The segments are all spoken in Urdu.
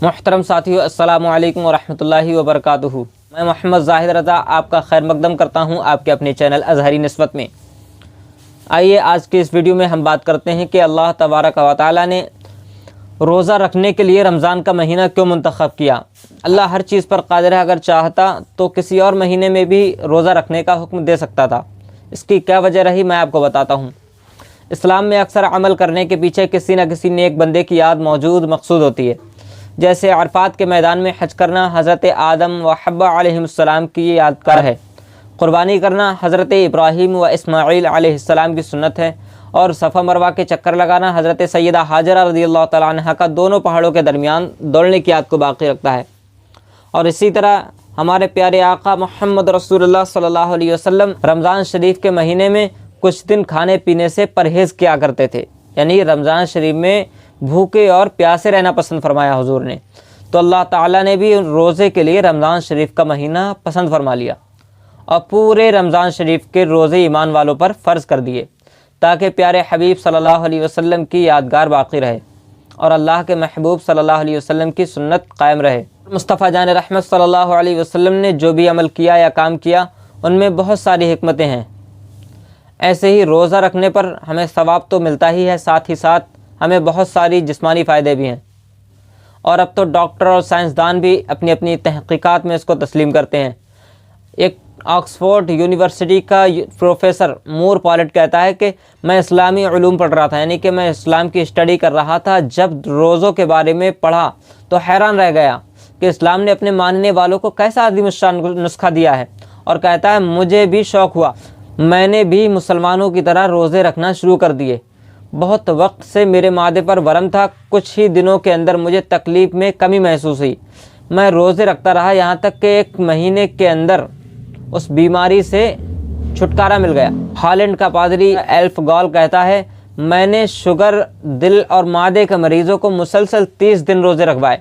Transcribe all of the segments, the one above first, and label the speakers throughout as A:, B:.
A: محترم ساتھیو، السلام علیکم ورحمۃ اللہ وبرکاتہ۔ میں محمد زاہد رضا آپ کا خیر مقدم کرتا ہوں آپ کے اپنے چینل اظہری نسبت میں۔ آئیے آج کے اس ویڈیو میں ہم بات کرتے ہیں کہ اللہ تبارک و تعالی نے روزہ رکھنے کے لیے رمضان کا مہینہ کیوں منتخب کیا۔ اللہ ہر چیز پر قادر ہے، اگر چاہتا تو کسی اور مہینے میں بھی روزہ رکھنے کا حکم دے سکتا تھا۔ اس کی کیا وجہ رہی میں آپ کو بتاتا ہوں۔ اسلام میں اکثر عمل کرنے کے پیچھے کسی نہ کسی نیک بندے کی یاد موجود مقصود ہوتی ہے، جیسے عرفات کے میدان میں حج کرنا حضرت آدم و حوا علیہ السلام کی یادگار ہے، قربانی کرنا حضرت ابراہیم و اسماعیل علیہ السلام کی سنت ہے، اور صفا مروہ کے چکر لگانا حضرت سیدہ حاجرہ رضی اللہ تعالیٰ عنہ کا دونوں پہاڑوں کے درمیان دوڑنے کی یاد کو باقی رکھتا ہے۔ اور اسی طرح ہمارے پیارے آقا محمد رسول اللہ صلی اللہ علیہ وسلم رمضان شریف کے مہینے میں کچھ دن کھانے پینے سے پرہیز کیا کرتے تھے، یعنی رمضان شریف میں بھوکے اور پیاسے رہنا پسند فرمایا حضور نے، تو اللہ تعالیٰ نے بھی روزے کے لیے رمضان شریف کا مہینہ پسند فرما لیا اور پورے رمضان شریف کے روزے ایمان والوں پر فرض کر دیے، تاکہ پیارے حبیب صلی اللہ علیہ وسلم کی یادگار باقی رہے اور اللہ کے محبوب صلی اللہ علیہ وسلم کی سنت قائم رہے۔ مصطفیٰ جان رحمت صلی اللہ علیہ وسلم نے جو بھی عمل کیا یا کام کیا ان میں بہت ساری حکمتیں ہیں۔ ایسے ہی روزہ رکھنے پر ہمیں ثواب تو ملتا ہی ہے، ساتھ ہی ساتھ ہمیں بہت ساری جسمانی فائدے بھی ہیں، اور اب تو ڈاکٹر اور سائنسدان بھی اپنی اپنی تحقیقات میں اس کو تسلیم کرتے ہیں۔ ایک آکسفورڈ یونیورسٹی کا پروفیسر مور پالٹ کہتا ہے کہ میں اسلامی علوم پڑھ رہا تھا، یعنی کہ میں اسلام کی اسٹڈی کر رہا تھا، جب روزوں کے بارے میں پڑھا تو حیران رہ گیا کہ اسلام نے اپنے ماننے والوں کو کیسا عظیم الشان نسخہ دیا ہے، اور کہتا ہے مجھے بھی شوق ہوا، میں نے بھی مسلمانوں کی طرح روزے رکھنا شروع کر دیے۔ بہت وقت سے میرے معدے پر ورم تھا، کچھ ہی دنوں کے اندر مجھے تکلیف میں کمی محسوس ہوئی، میں روزے رکھتا رہا، یہاں تک کہ ایک مہینے کے اندر اس بیماری سے چھٹکارا مل گیا۔ ہالینڈ کا پادری ایلف گال کہتا ہے میں نے شوگر، دل اور معدے کے مریضوں کو مسلسل 30 دن روزے رکھوائے،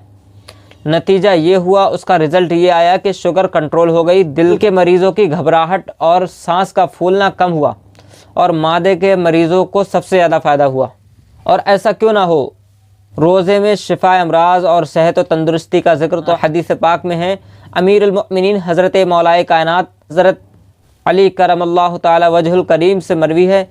A: نتیجہ یہ ہوا، اس کا رزلٹ یہ آیا کہ شوگر کنٹرول ہو گئی، دل کے مریضوں کی گھبراہٹ اور سانس کا پھولنا کم ہوا، اور معدے کے مریضوں کو سب سے زیادہ فائدہ ہوا۔ اور ایسا کیوں نہ ہو، روزے میں شفا امراض اور صحت و تندرستی کا ذکر تو حدیث پاک میں ہے۔ امیر المؤمنین حضرت مولا کائنات حضرت علی کرم اللہ تعالی وجہ الکریم سے مروی ہے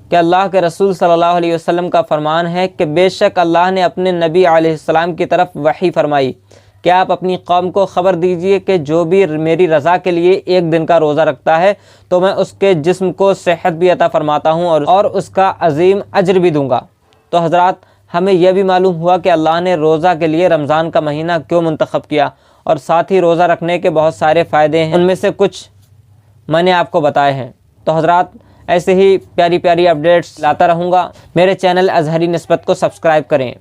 A: کہ اللہ کے رسول صلی اللہ علیہ وسلم کا فرمان ہے کہ بے شک اللہ نے اپنے نبی علیہ السلام کی طرف وحی فرمائی کہ آپ اپنی قوم کو خبر دیجئے کہ جو بھی میری رضا کے لیے ایک دن کا روزہ رکھتا ہے تو میں اس کے جسم کو صحت بھی عطا فرماتا ہوں اور اس کا عظیم اجر بھی دوں گا۔ تو حضرات، ہمیں یہ بھی معلوم ہوا کہ اللہ نے روزہ کے لیے رمضان کا مہینہ کیوں منتخب کیا، اور ساتھ ہی روزہ رکھنے کے بہت سارے فائدے ہیں، ان میں سے کچھ میں نے آپ کو بتائے ہیں۔ تو حضرات، ایسے ہی پیاری پیاری اپڈیٹس لاتا رہوں گا، میرے چینل اظہری نسبت کو سبسکرائب کریں۔